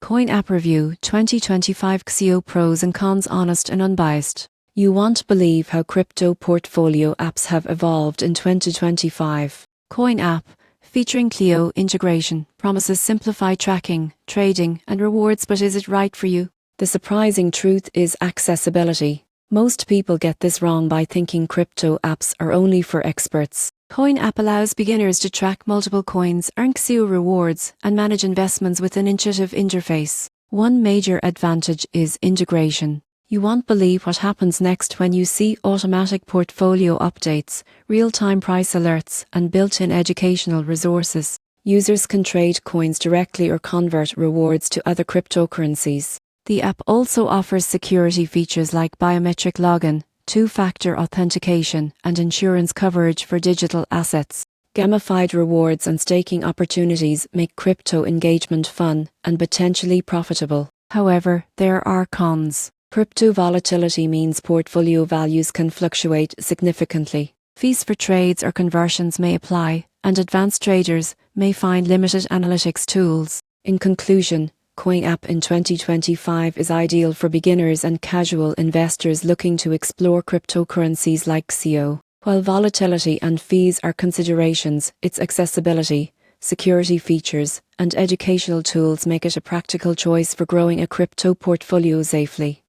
Coin App Review 2025 XIO Pros and Cons Honest and Unbiased. You won't believe how crypto portfolio apps have evolved in 2025. Coin App, featuring Clio integration, promises simplified tracking, trading, and rewards, but is it right for you? The surprising truth is accessibility. Most people get this wrong by thinking crypto apps are only for experts. Coin App allows beginners to track multiple coins, earn XIO rewards, and manage investments with an intuitive interface. One major advantage is integration. You won't believe what happens next when you see automatic portfolio updates, real-time price alerts, and built-in educational resources. Users can trade coins directly or convert rewards to other cryptocurrencies. The app also offers security features like biometric login, two-factor authentication, and insurance coverage for digital assets. Gamified rewards and staking opportunities make crypto engagement fun and potentially profitable. However, there are cons. Crypto volatility means portfolio values can fluctuate significantly. Fees for trades or conversions may apply, and advanced traders may find limited analytics tools. In conclusion, Coin App in 2025 is ideal for beginners and casual investors looking to explore cryptocurrencies like XIO. While volatility and fees are considerations, its accessibility, security features, and educational tools make it a practical choice for growing a crypto portfolio safely.